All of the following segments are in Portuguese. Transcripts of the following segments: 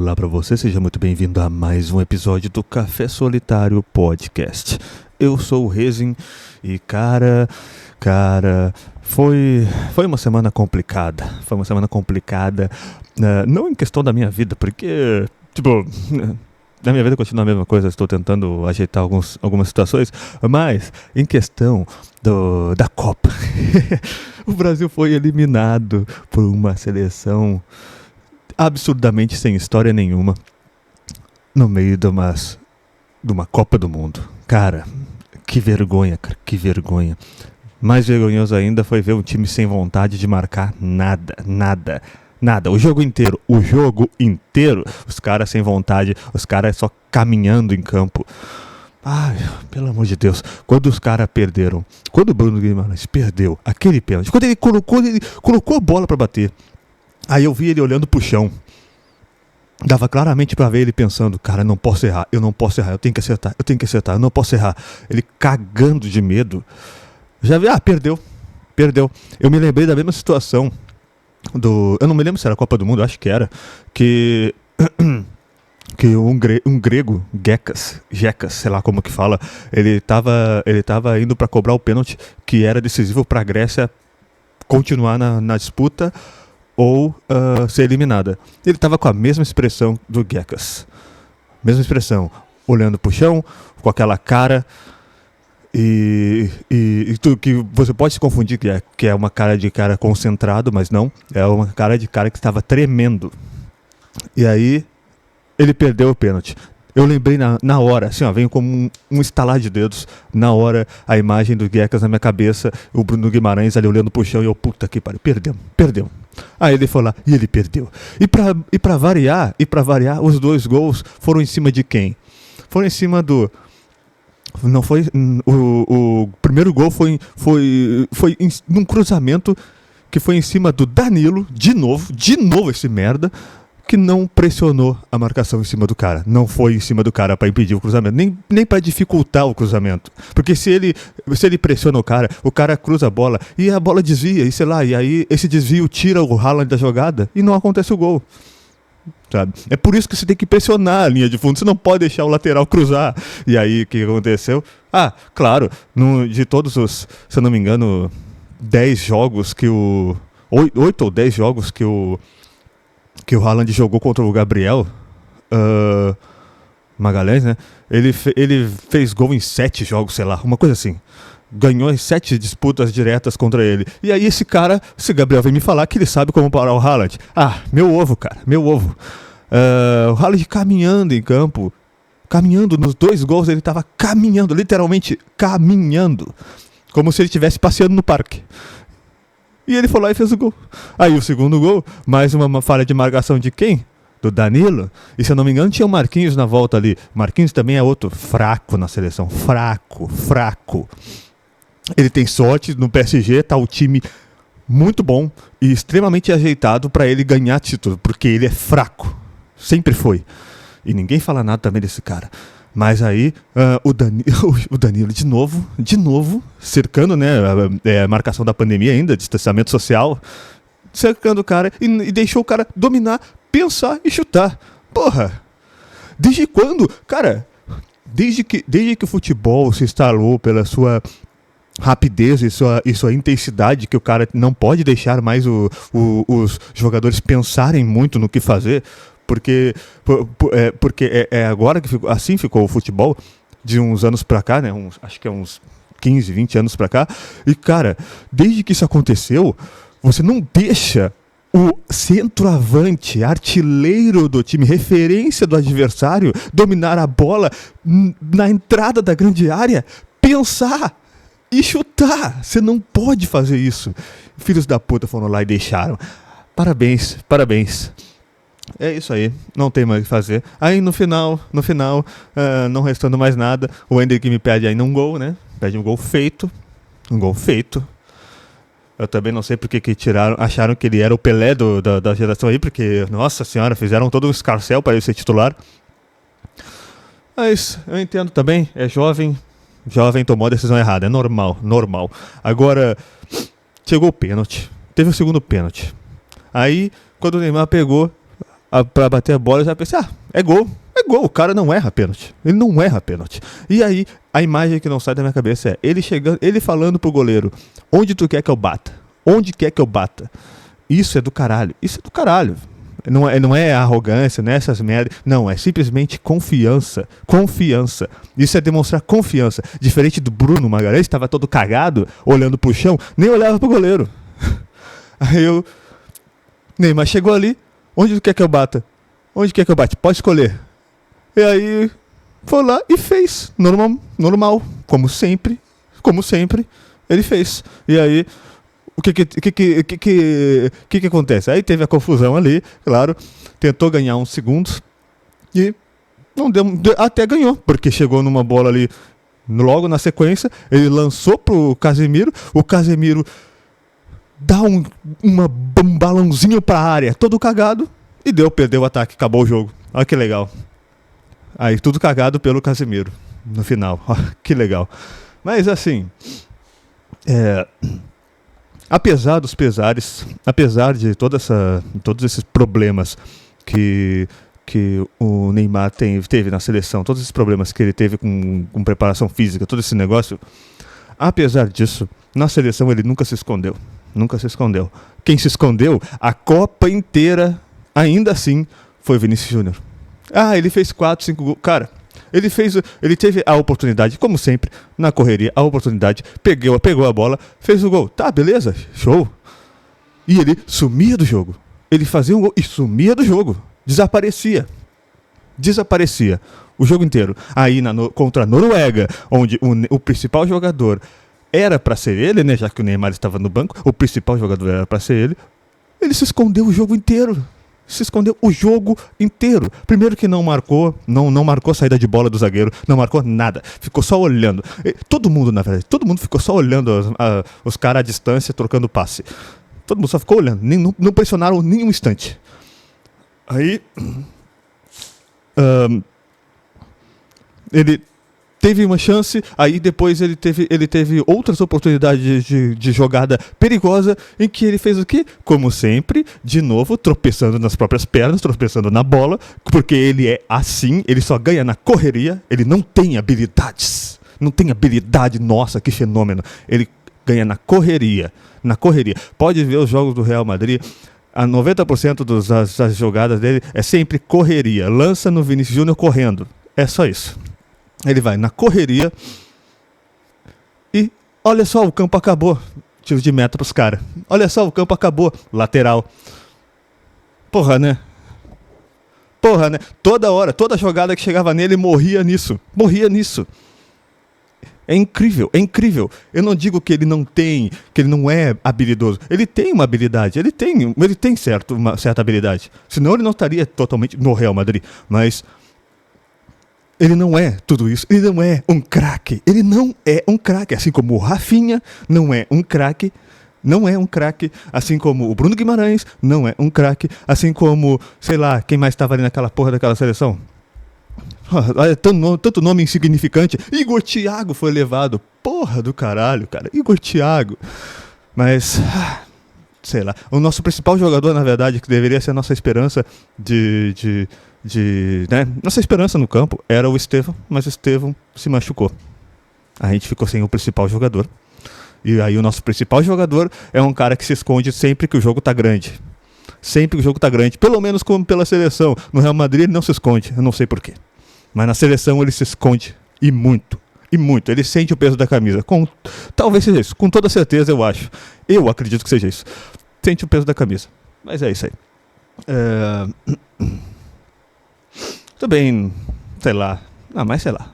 Olá pra você, seja muito bem-vindo a mais um episódio do Café Solitário Podcast. Eu sou o Rezin e cara, foi uma semana complicada. Foi uma semana complicada, não em questão da minha vida, porque, na minha vida continua a mesma coisa, estou tentando ajeitar algumas situações, mas em questão da Copa. O Brasil foi eliminado por uma seleção absurdamente sem história nenhuma no meio de uma Copa do Mundo. Cara, que vergonha, cara, que vergonha. Mais vergonhoso ainda foi ver um time sem vontade de marcar nada. O jogo inteiro, os caras sem vontade, os caras só caminhando em campo. Ai, pelo amor de Deus, quando os caras perderam, quando o Bruno Guimarães perdeu aquele pênalti, quando ele colocou a bola pra bater, aí eu vi ele olhando pro chão. Dava claramente pra ver ele pensando, cara, eu não posso errar, eu tenho que acertar, eu não posso errar. Ele cagando de medo. Já vi, perdeu. Eu me lembrei da mesma situação eu não me lembro se era a Copa do Mundo, acho que era, que um grego, Gekas, sei lá como que fala, ele tava indo pra cobrar o pênalti que era decisivo pra Grécia continuar na disputa ou ser eliminada. Ele estava com a mesma expressão do Gekas. Mesma expressão, olhando pro chão, com aquela cara, e tudo que você pode se confundir que é uma cara de cara concentrado, mas não, é uma cara de cara que estava tremendo. E aí, ele perdeu o pênalti. Eu lembrei na hora, assim, veio como um estalar de dedos, na hora, a imagem do Gekas na minha cabeça, o Bruno Guimarães ali olhando pro chão, e eu, puta que pariu, perdeu. Aí ele foi lá, e ele perdeu. E pra variar, os dois gols foram em cima de quem? Foram em cima do... Não foi... O primeiro gol foi num cruzamento que foi em cima do Danilo, de novo esse merda, que não pressionou a marcação em cima do cara. Não foi em cima do cara para impedir o cruzamento, nem para dificultar o cruzamento. Porque se ele pressiona o cara cruza a bola e a bola desvia, e sei lá, e aí esse desvio tira o Haaland da jogada e não acontece o gol. Sabe? É por isso que você tem que pressionar a linha de fundo, você não pode deixar o lateral cruzar. E aí o que aconteceu? Claro, de todos os, se eu não me engano, 10 jogos que 8 ou 10 jogos que o Haaland jogou contra o Gabriel Magalhães, né? Ele fez gol em 7 jogos, sei lá, uma coisa assim. Ganhou em 7 disputas diretas contra ele. E aí esse Gabriel vem me falar que ele sabe como parar o Haaland. Meu ovo, cara, meu ovo. O Haaland caminhando em campo, caminhando nos 2 gols, ele tava caminhando, literalmente caminhando. Como se ele estivesse passeando no parque. E ele foi lá e fez o gol. Aí o segundo gol, mais uma falha de marcação de quem? Do Danilo. E se eu não me engano tinha o Marquinhos na volta ali. O Marquinhos também é outro fraco na seleção. Fraco. Ele tem sorte, no PSG tá o time muito bom e extremamente ajeitado para ele ganhar título, porque ele é fraco. Sempre foi. E ninguém fala nada também desse cara. Mas aí, o Danilo de novo, cercando, né, a marcação da pandemia ainda, distanciamento social, cercando o cara e deixou o cara dominar, pensar e chutar. Porra! Desde quando? Cara, desde que o futebol se instalou pela sua rapidez e sua intensidade, que o cara não pode deixar mais os jogadores pensarem muito no que fazer, porque agora que assim ficou o futebol, de uns anos pra cá, né? Acho que é uns 15, 20 anos pra cá. E, cara, desde que isso aconteceu, você não deixa o centroavante, artilheiro do time, referência do adversário, dominar a bola na entrada da grande área, pensar e chutar. Você não pode fazer isso. Filhos da puta foram lá e deixaram. Parabéns. É isso aí, não tem mais o que fazer. Aí no final, não restando mais nada, o Ender que me pede ainda um gol, né? Pede um gol feito. Eu também não sei porque acharam que ele era o Pelé da geração aí, porque, nossa senhora, fizeram todo um escarcéu para ele ser titular. Mas eu entendo também, é jovem tomou a decisão errada, é normal. Agora, chegou o pênalti, teve o segundo pênalti. Aí, quando o Neymar pegou, pra bater a bola, eu já pensei, é gol. É gol, o cara não erra pênalti. Ele não erra pênalti. E aí, a imagem que não sai da minha cabeça é ele chegando, ele falando pro goleiro: onde tu quer que eu bata? Onde quer que eu bata? Isso é do caralho. Isso é do caralho. Não é arrogância, não é essas merdas. Não, é simplesmente confiança. Confiança. Isso é demonstrar confiança. Diferente do Bruno Magalhães, estava todo cagado, olhando pro chão, nem olhava pro goleiro. Aí eu. Neymar chegou ali. Onde tu quer que eu bata? Onde quer que eu bate? Pode escolher. E aí foi lá e fez. Normal. Como sempre. Ele fez. E aí. O que acontece? Aí teve a confusão ali, claro. Tentou ganhar uns segundos. E não deu. Até ganhou. Porque chegou numa bola ali. Logo na sequência. Ele lançou pro Casemiro. O Casemiro dá um balãozinho pra área. Todo cagado. E perdeu o ataque. Acabou o jogo. Olha que legal. Aí tudo cagado pelo Casemiro. No final. Que legal. Mas assim. Apesar dos pesares, apesar de todos esses problemas que o Neymar teve na seleção, todos esses problemas que ele teve com preparação física, todo esse negócio, apesar disso, na seleção ele nunca se escondeu. Nunca se escondeu. Quem se escondeu a Copa inteira, ainda assim, foi Vinícius Júnior. Ele fez 4, 5 gols. Cara, ele teve a oportunidade, como sempre, na correria, a oportunidade, pegou a bola, fez o gol. Tá, beleza, show. E ele sumia do jogo. Ele fazia um gol e sumia do jogo. Desaparecia o jogo inteiro. Aí contra a Noruega, onde o principal jogador era pra ser ele, né, já que o Neymar estava no banco, o principal jogador era pra ser ele se escondeu o jogo inteiro. Primeiro que não marcou saída de bola do zagueiro, não marcou nada, ficou só olhando. Todo mundo ficou só olhando os caras à distância trocando passe. Todo mundo só ficou olhando, não pressionaram nem um instante. Aí ele teve uma chance, aí depois ele teve outras oportunidades de jogada perigosa, em que ele fez o quê? Como sempre, de novo, tropeçando nas próprias pernas, tropeçando na bola, porque ele é assim, ele só ganha na correria, ele não tem habilidades. Não tem habilidade, nossa, que fenômeno. Ele ganha na correria. Pode ver os jogos do Real Madrid, a 90% das jogadas dele é sempre correria. Lança no Vinícius Júnior correndo. É só isso. Ele vai na correria e olha só, o campo acabou. Tiro de meta pros caras. Olha só, o campo acabou. Lateral. Porra, né? Toda hora, toda jogada que chegava nele morria nisso. É incrível. Eu não digo que ele não é habilidoso. Ele tem uma habilidade, ele tem uma certa habilidade. Senão ele não estaria totalmente no Real Madrid. Mas ele não é tudo isso. Ele não é um craque. Assim como o Rafinha não é um craque. Assim como o Bruno Guimarães não é um craque. Assim como, sei lá, quem mais estava ali naquela porra daquela seleção? Tanto nome insignificante. Igor Thiago foi levado. Porra do caralho, cara. Igor Thiago. Mas, sei lá. O nosso principal jogador, na verdade, que deveria ser a nossa esperança nossa esperança no campo era o Estevão, mas o Estevão se machucou. A gente ficou sem o principal jogador. E aí o nosso principal jogador é um cara que se esconde sempre que o jogo tá grande. Pelo menos como pela seleção. No Real Madrid ele não se esconde, eu não sei porquê. Mas na seleção ele se esconde. E muito. Ele sente o peso da camisa. Talvez seja isso. Com toda certeza eu acho. Eu acredito que seja isso. Sente o peso da camisa. Mas é isso aí. Também, sei lá. Mas sei lá.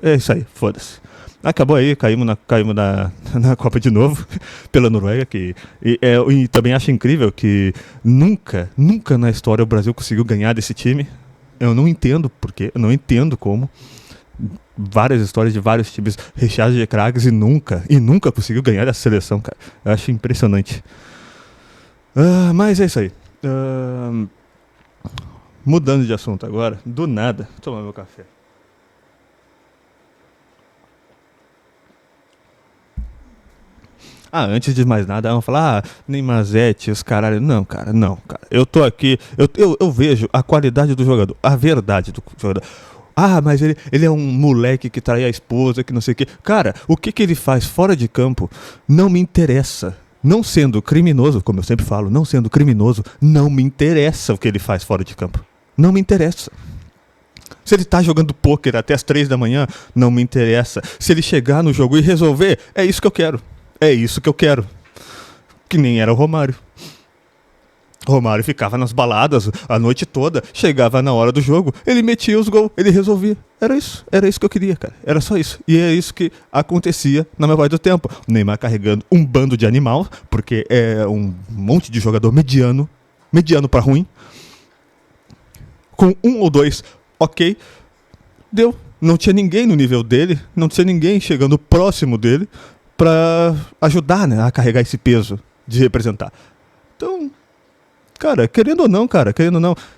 É isso aí, foda-se. Acabou aí, caímos na Copa de novo, pela Noruega, e também acho incrível que nunca na história o Brasil conseguiu ganhar desse time. Eu não entendo porquê, eu não entendo como. Várias histórias de vários times recheados de craques e nunca conseguiu ganhar dessa seleção, cara. Eu acho impressionante. Mas é isso aí. Mudando de assunto agora, do nada, vou tomar meu café. Antes de mais nada, vão falar, Neymarzete, os caralho. Não, cara, não, cara. Eu tô aqui, eu vejo a qualidade do jogador, a verdade do jogador. Mas ele é um moleque que trai a esposa, que não sei o quê. Cara, o que ele faz fora de campo não me interessa. Não sendo criminoso, como eu sempre falo, não sendo criminoso, não me interessa o que ele faz fora de campo. Não me interessa. Se ele tá jogando pôquer até as 3 da manhã, não me interessa. Se ele chegar no jogo e resolver, é isso que eu quero. É isso que eu quero. Que nem era o Romário. Romário ficava nas baladas a noite toda, chegava na hora do jogo, ele metia os gols, ele resolvia. Era isso que eu queria, cara. Era só isso. E é isso que acontecia na maior parte do tempo. O Neymar carregando um bando de animal, porque é um monte de jogador mediano pra ruim, com um ou dois, ok, deu. Não tinha ninguém no nível dele, não tinha ninguém chegando próximo dele pra ajudar, né, a carregar esse peso de representar. Então, cara, querendo ou não,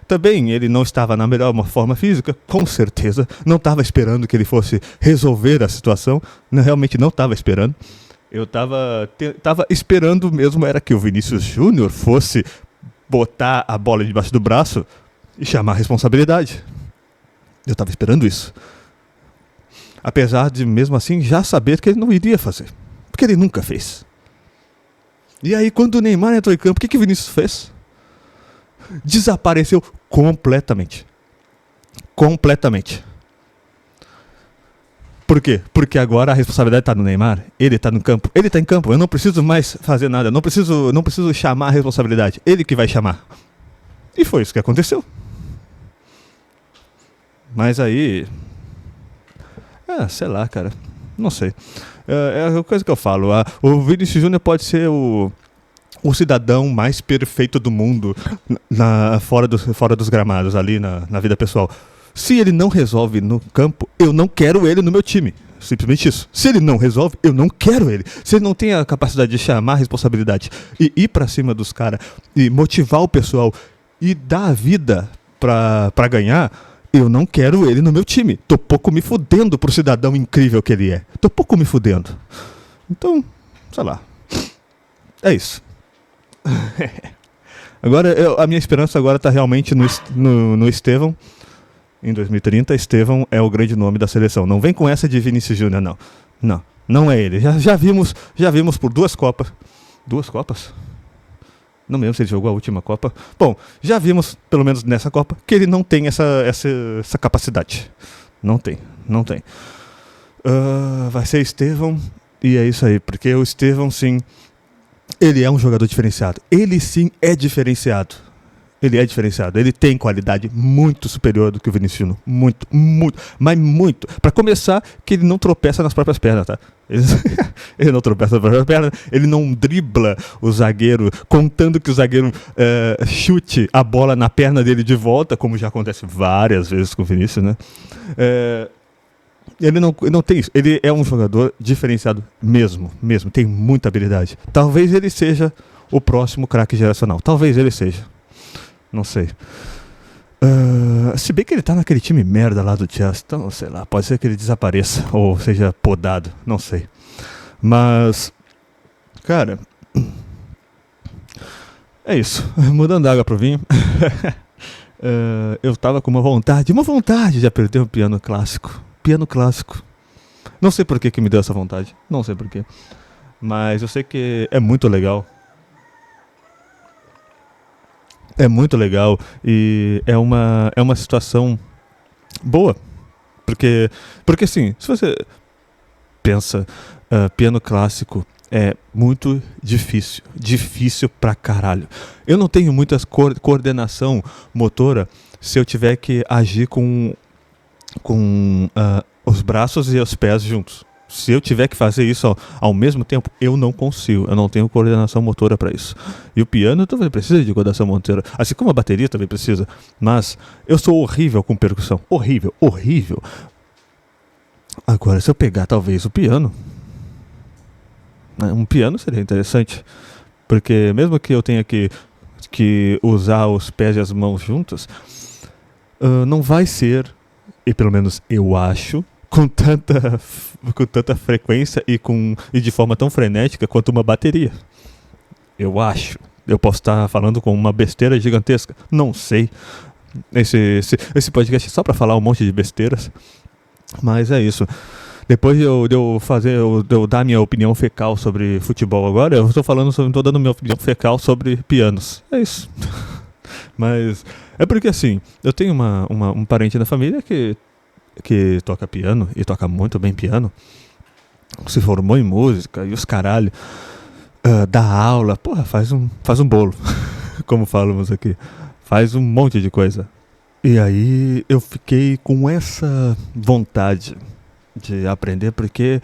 também ele não estava na melhor forma física, com certeza, não estava esperando que ele fosse resolver a situação, realmente não estava esperando. Eu tava esperando mesmo, era que o Vinícius Júnior fosse botar a bola debaixo do braço e chamar a responsabilidade. Eu estava esperando isso. Apesar de, mesmo assim, já saber que ele não iria fazer, porque ele nunca fez. E aí, quando o Neymar entrou em campo, o que o Vinícius fez? Desapareceu completamente. Completamente. Por quê? Porque agora a responsabilidade está no Neymar. Ele está no campo. Ele está em campo. Eu não preciso mais fazer nada. Não preciso chamar a responsabilidade. Ele que vai chamar. E foi isso que aconteceu. Mas aí... sei lá, cara. Não sei. É a coisa que eu falo. O Vinícius Júnior pode ser o cidadão mais perfeito do mundo fora dos gramados, ali na vida pessoal. Se ele não resolve no campo, eu não quero ele no meu time. Simplesmente isso. Se ele não resolve, eu não quero ele. Se ele não tem a capacidade de chamar a responsabilidade e ir pra cima dos caras e motivar o pessoal e dar a vida pra ganhar, eu não quero ele no meu time. Tô pouco me fudendo pro cidadão incrível que ele é. Tô pouco me fudendo. Então, sei lá. É isso. Agora, a minha esperança agora está realmente no Estevão. Em 2030, Estevão é o grande nome da seleção. Não vem com essa de Vinícius Júnior, não. Não é ele. Já vimos por 2 Copas. 2 Copas? Não me lembro se ele jogou a última Copa. Bom, já vimos, pelo menos nessa Copa, que ele não tem essa capacidade. Não tem. Vai ser Estevão, e é isso aí. Porque o Estevão, sim... Ele é um jogador diferenciado. Ele sim é diferenciado. Ele tem qualidade muito superior do que o Vinícius Júnior. Muito. Mas muito. Pra começar, que ele não tropeça nas próprias pernas, tá? Ele não tropeça nas próprias pernas. Ele não dribla o zagueiro, contando que o zagueiro chute a bola na perna dele de volta, como já acontece várias vezes com o Vinícius, né? Ele não tem isso. Ele é um jogador diferenciado mesmo. Tem muita habilidade. Talvez ele seja o próximo craque geracional. Talvez ele seja. Não sei. Se bem que ele tá naquele time merda lá do Chelsea. Então, sei lá. Pode ser que ele desapareça. Ou seja podado. Não sei. Mas... Cara... É isso. Mudando água pro vinho. Eu tava com uma vontade de aprender um piano clássico. Não sei por que me deu essa vontade. Não sei por quê. Mas eu sei que é muito legal. E é uma situação boa. Porque assim, se você pensa, piano clássico é muito difícil. Difícil pra caralho. Eu não tenho muita coordenação motora se eu tiver que agir com os braços e os pés juntos. Se eu tiver que fazer isso ao mesmo tempo, eu não consigo. Eu não tenho coordenação motora para isso. E o piano também precisa de coordenação motora. Assim como a bateria também precisa. Mas eu sou horrível com percussão. Horrível. Agora, se eu pegar talvez o piano... Um piano seria interessante. Porque mesmo que eu tenha que usar os pés e as mãos juntos, não vai ser... E pelo menos eu acho com tanta frequência e de forma tão frenética quanto uma bateria. Eu acho. Eu posso estar falando com uma besteira gigantesca. Não sei. Esse podcast é só pra falar um monte de besteiras. Mas é isso. Depois de eu dar minha opinião fecal sobre futebol agora, eu tô dando minha opinião fecal sobre pianos. É isso. Mas é porque assim, eu tenho um parente na família que toca piano e toca muito bem piano. Se formou em música e os caralho. Dá aula, porra, faz um bolo, como falamos aqui. Faz um monte de coisa. E aí eu fiquei com essa vontade de aprender, porque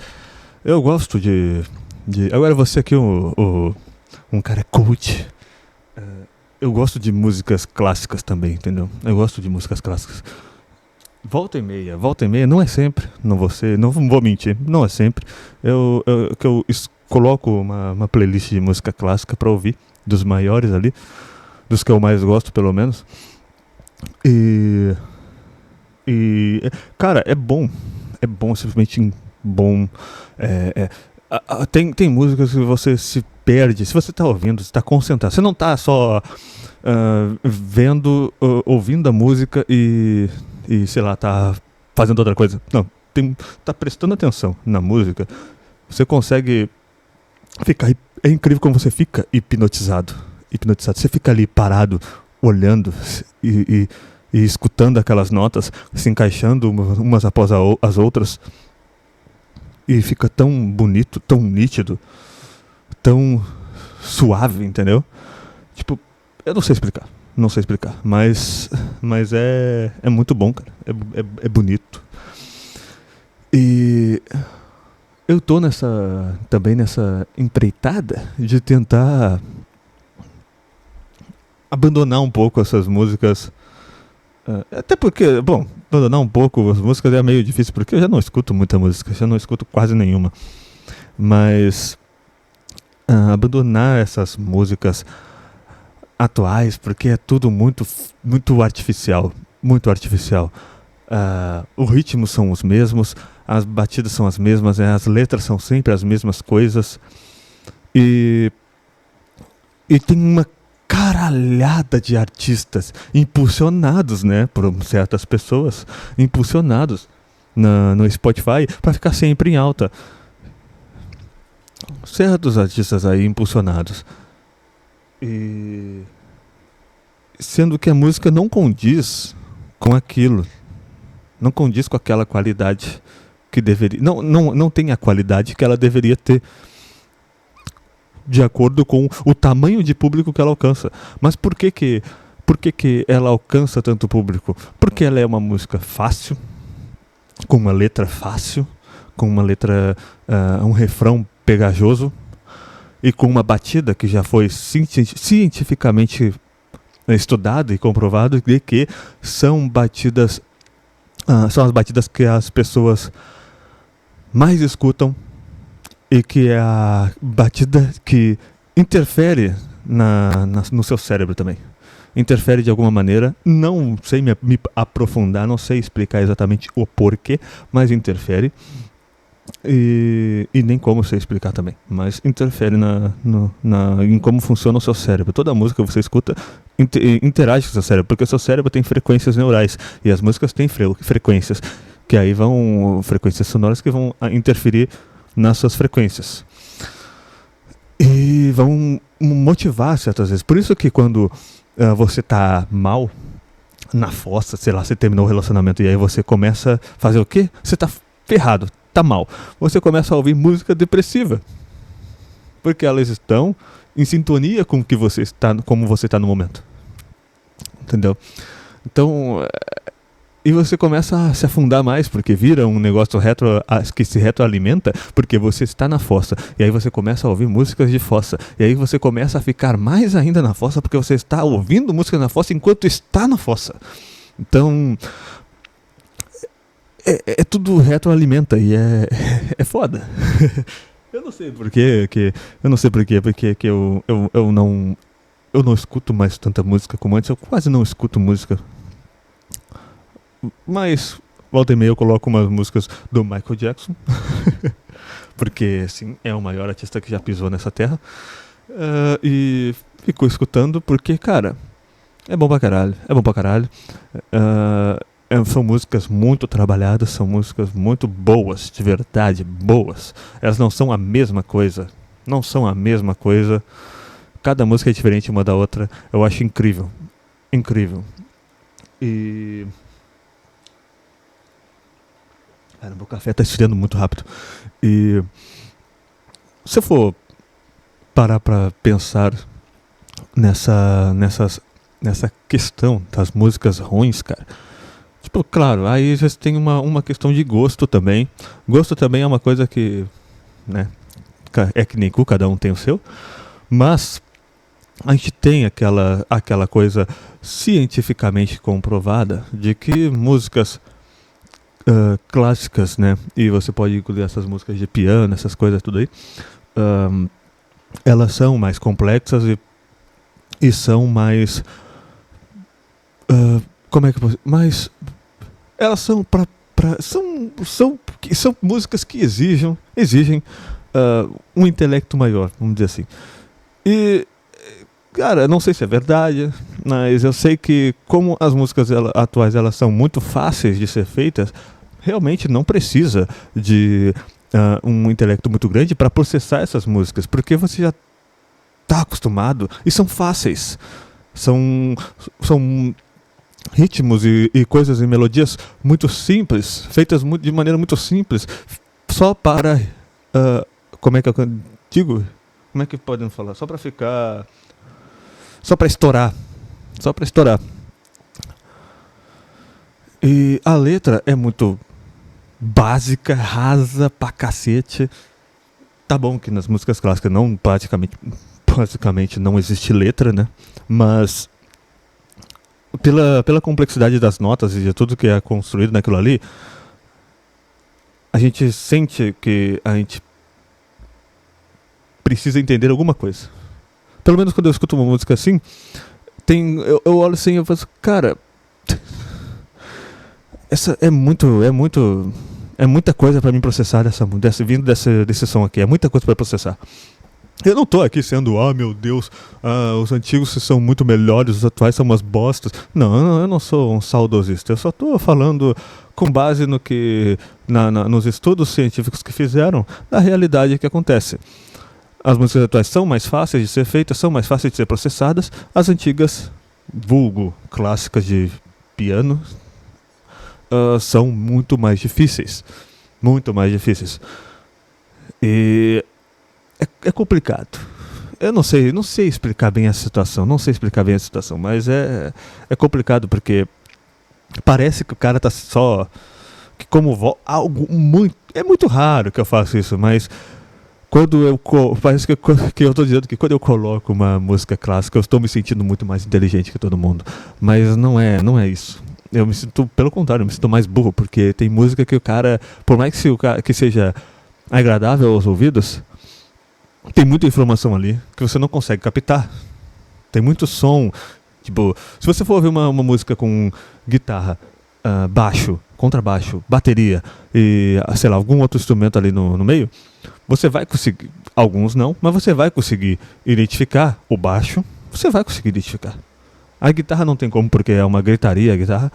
eu gosto de agora você aqui, um cara coach. Eu gosto de músicas clássicas também, entendeu? Eu gosto de músicas clássicas. Volta e meia, não é sempre, não vou mentir, não é sempre. Eu coloco uma playlist de música clássica pra ouvir, dos maiores ali, dos que eu mais gosto, pelo menos. E cara, é bom, simplesmente bom. Tem músicas que você se perde, se você tá ouvindo, você tá concentrado, você não tá só ouvindo a música e sei lá, tá fazendo outra coisa. Não, tá prestando atenção na música. Você consegue ficar. É incrível como você fica hipnotizado. Você fica ali parado, olhando e escutando aquelas notas, se encaixando umas após as outras. E fica tão bonito, tão nítido, tão suave, entendeu? Tipo, eu não sei explicar. Mas é muito bom, cara. É bonito. E eu tô também nessa empreitada de tentar abandonar um pouco essas músicas. Até porque, bom, abandonar um pouco as músicas é meio difícil, porque eu já não escuto muita música, já não escuto quase nenhuma. Mas abandonar essas músicas atuais, porque é tudo muito, muito artificial. Muito artificial. O ritmo são os mesmos, as batidas são as mesmas, as letras são sempre as mesmas coisas. E tem uma caralhada de artistas impulsionados, né, por certas pessoas, impulsionados no Spotify para ficar sempre em alta. Certos artistas aí impulsionados. E sendo que a música não condiz com aquilo, não condiz com aquela qualidade que deveria, não tem a qualidade que ela deveria ter, de acordo com o tamanho de público que ela alcança. Mas por que ela alcança tanto público? Porque ela é uma música fácil, com uma letra fácil, com uma letra, um refrão pegajoso, e com uma batida que já foi cientificamente estudado e comprovado de que são batidas, são as batidas que as pessoas mais escutam e que é a batida que interfere no seu cérebro também. Interfere de alguma maneira, não sei me aprofundar, não sei explicar exatamente o porquê, mas interfere. E nem como sei explicar também, mas interfere em como funciona o seu cérebro. Toda música que você escuta interage com o seu cérebro, porque o seu cérebro tem frequências neurais e as músicas têm frequências, que aí frequências sonoras que vão interferir nas suas frequências e vão motivar certas vezes. Por isso que quando você tá mal na fossa, sei lá, você terminou o relacionamento e aí você começa a fazer o quê? Você tá ferrado, tá mal. Você começa a ouvir música depressiva, porque elas estão em sintonia com o que você está, como você está no momento. Entendeu? Então, e você começa a se afundar mais, porque vira um negócio que se retroalimenta, porque você está na fossa. E aí você começa a ouvir músicas de fossa. E aí você começa a ficar mais ainda na fossa, porque você está ouvindo música na fossa enquanto está na fossa. Então, tudo retroalimenta e é foda. Eu não sei porquê, porque eu não escuto mais tanta música como antes. Eu quase não escuto música. Mas Volta e meia eu coloco umas músicas do Michael Jackson, porque, assim, é o maior artista que já pisou nessa terra. E fico escutando porque, cara, é bom pra caralho. É bom pra caralho. São músicas muito trabalhadas, são músicas muito boas, de verdade, boas. Elas não são a mesma coisa. Não são a mesma coisa. Cada música é diferente uma da outra. Eu acho incrível. Incrível. E... Caramba, o café tá esfriando muito rápido. E... Se eu for parar pra pensar nessa questão das músicas ruins, cara... Tipo, claro, aí já tem uma questão de gosto também. Gosto também é uma coisa que, né, é que nem cu, cada um tem o seu. Mas a gente tem aquela coisa cientificamente comprovada de que músicas clássicas, né, e você pode incluir essas músicas de piano, essas coisas tudo aí, elas são mais complexas e são mais... como é que eu posso... mais... Elas são são músicas que exigem um intelecto maior, vamos dizer assim. E, cara, não sei se é verdade, mas eu sei que como as músicas atuais elas são muito fáceis de ser feitas, realmente não precisa de um intelecto muito grande para processar essas músicas, porque você já está acostumado e são fáceis. São ritmos e coisas e melodias muito simples, feitas de maneira muito simples, só para... como é que eu digo? Como é que podem falar? Só para ficar... Só para estourar. Só para estourar. E a letra é muito básica, rasa pra cacete. Tá bom que nas músicas clássicas não basicamente não existe letra, né? Mas... Pela complexidade das notas e de tudo que é construído naquilo ali, a gente sente que a gente precisa entender alguma coisa. Pelo menos quando eu escuto uma música assim, eu olho assim e eu penso, cara, essa é muita coisa pra mim processar vindo desse som aqui, é muita coisa pra processar. Eu não tô aqui sendo, meu Deus, os antigos são muito melhores, os atuais são umas bostas. Não, eu não sou um saudosista. Eu só tô falando com base no que, nos estudos científicos que fizeram, da realidade que acontece. As músicas atuais são mais fáceis de ser feitas, são mais fáceis de ser processadas. As antigas, vulgo clássicas de piano, são muito mais difíceis. Muito mais difíceis. E... É complicado. Eu não sei explicar bem a situação. Mas é complicado porque parece que o cara tá só... Que como algo muito... É muito raro que eu faça isso, mas quando parece que eu tô dizendo que quando eu coloco uma música clássica eu estou me sentindo muito mais inteligente que todo mundo. Mas não é isso. Eu me sinto, pelo contrário, eu me sinto mais burro, porque tem música que o cara, por mais que seja agradável aos ouvidos, tem muita informação ali que você não consegue captar. Tem muito som. Tipo, se você for ouvir uma música com guitarra, baixo, contrabaixo, bateria e, sei lá, algum outro instrumento ali no meio, você vai conseguir, alguns não, mas você vai conseguir identificar o baixo, você vai conseguir identificar. A guitarra não tem como, porque é uma gritaria a guitarra.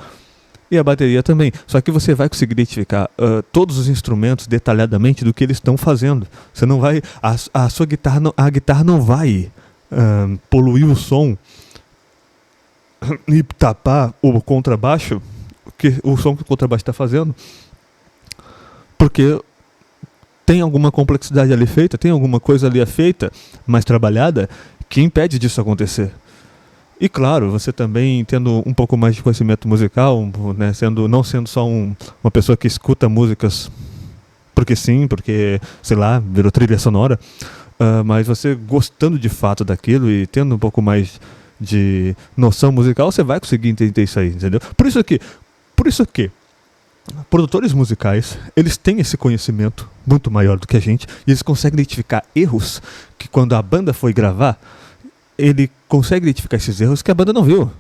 E a bateria também. Só que você vai conseguir identificar todos os instrumentos detalhadamente do que eles estão fazendo. Você não vai... A sua guitarra não vai poluir o som e tapar o contrabaixo, o som que o contrabaixo está fazendo. Porque tem alguma complexidade ali feita, tem alguma coisa ali feita, mais trabalhada, que impede disso acontecer. E claro, você também tendo um pouco mais de conhecimento musical, né, não sendo só uma pessoa que escuta músicas porque sim, porque, sei lá, virou trilha sonora, mas você gostando de fato daquilo e tendo um pouco mais de noção musical, você vai conseguir entender isso aí, entendeu? Por isso que produtores musicais, eles têm esse conhecimento muito maior do que a gente, e eles conseguem identificar erros que quando a banda foi gravar, ele consegue identificar esses erros que a banda não viu,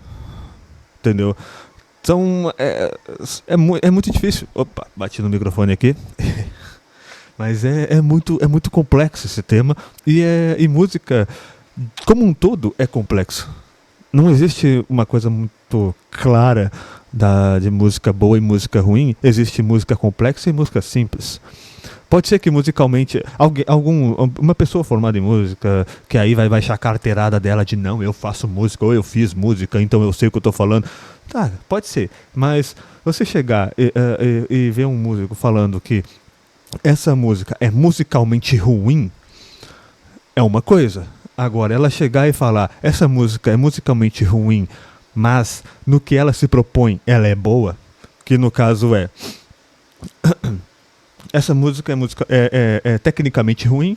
entendeu? Então, é muito difícil. Opa, bati no microfone aqui. Mas é muito complexo esse tema. E música, como um todo, é complexo. Não existe uma coisa muito clara de música boa e música ruim. Existe música complexa e música simples. Pode ser que musicalmente, uma pessoa formada em música, que aí vai baixar a carteirada dela de não, eu faço música, ou eu fiz música, então eu sei o que eu tô falando. Tá, pode ser. Mas você chegar e ver um músico falando que essa música é musicalmente ruim, é uma coisa. Agora, ela chegar e falar, essa música é musicalmente ruim, mas no que ela se propõe, ela é boa, que no caso essa música é tecnicamente ruim,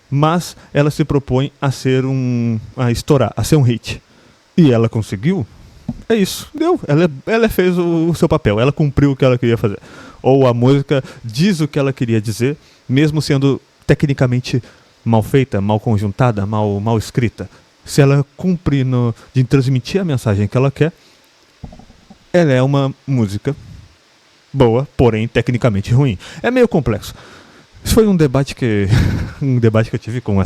mas ela se propõe a estourar, a ser um hit. E ela conseguiu, é isso, deu. Ela fez o seu papel, ela cumpriu o que ela queria fazer. Ou a música diz o que ela queria dizer, mesmo sendo tecnicamente mal feita, mal conjuntada, mal escrita. Se ela cumprir de transmitir a mensagem que ela quer, ela é uma música boa, porém tecnicamente ruim. É meio complexo. Isso foi um debate que eu tive com o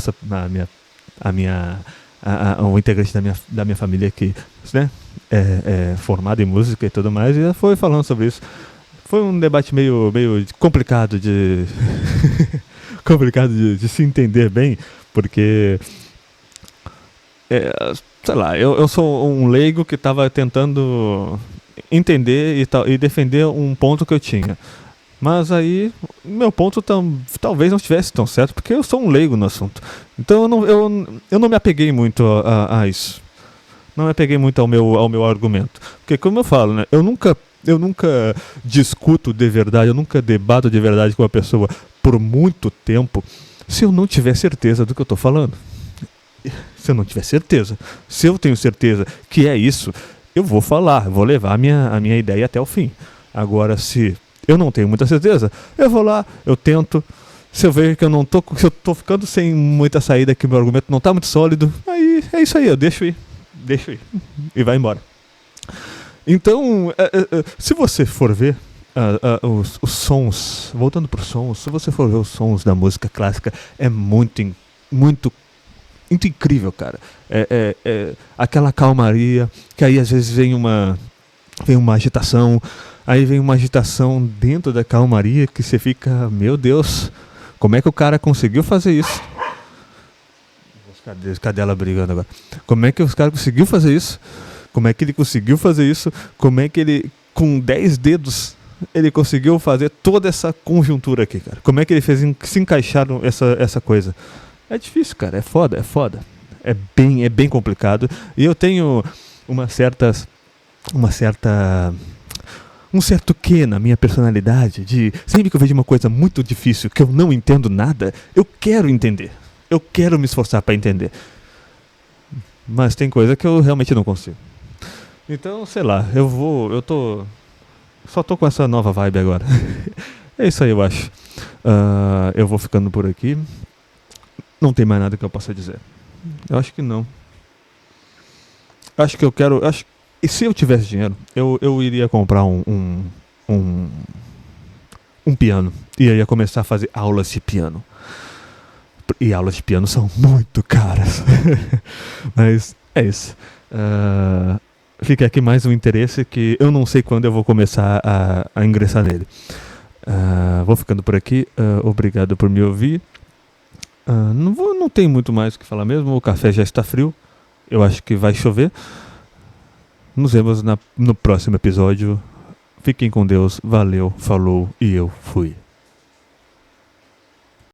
integrante da minha família que, né, é formado em música e tudo mais, e ela foi falando sobre isso. Foi um debate meio complicado de complicado de se entender bem, porque sei lá, eu sou um leigo que estava tentando entender e defender um ponto que eu tinha. Mas aí, meu ponto talvez não estivesse tão certo, porque eu sou um leigo no assunto. Então eu não me apeguei muito a isso. Não me apeguei muito ao meu argumento. Porque, como eu falo, né, eu nunca discuto de verdade, eu nunca debato de verdade com uma pessoa por muito tempo se eu não tiver certeza do que eu estou falando. Se eu não tiver certeza. Se eu tenho certeza que é isso, eu vou falar, vou levar a minha ideia até o fim. Agora, se eu não tenho muita certeza, eu vou lá, eu tento. Se eu ver que se eu tô ficando sem muita saída, que meu argumento não tá muito sólido, aí é isso aí, eu deixo ir. E vai embora. Então, se você for ver os sons, voltando para os sons, se você for ver os sons da música clássica, é muito incrível, cara. Aquela calmaria, que aí às vezes vem uma agitação, aí vem uma agitação dentro da calmaria que você fica, meu Deus, como é que o cara conseguiu fazer isso? Cadê ela brigando agora? Como é que os caras conseguiu fazer isso? Como é que ele conseguiu fazer isso? Como é que ele, com 10 dedos, ele conseguiu fazer toda essa conjuntura aqui, cara? Como é que ele fez se encaixar essa coisa? É difícil, cara. É foda. É bem complicado. E eu tenho um certo quê na minha personalidade de sempre que eu vejo uma coisa muito difícil que eu não entendo nada, eu quero entender. Eu quero me esforçar para entender. Mas tem coisa que eu realmente não consigo. Então, sei lá, só tô com essa nova vibe agora. É isso aí, eu acho. Eu vou ficando por aqui. Não tem mais nada que eu possa dizer. Eu acho que não. Acho que eu quero... E se eu tivesse dinheiro, eu iria comprar um piano. E eu ia começar a fazer aulas de piano. E aulas de piano são muito caras. Mas é isso. Fica aqui mais um interesse que eu não sei quando eu vou começar a ingressar nele. Vou ficando por aqui. Obrigado por me ouvir. Não tem muito mais o que falar mesmo. O café já está frio. Eu acho que vai chover. Nos vemos no próximo episódio. Fiquem com Deus. Valeu, falou e eu fui.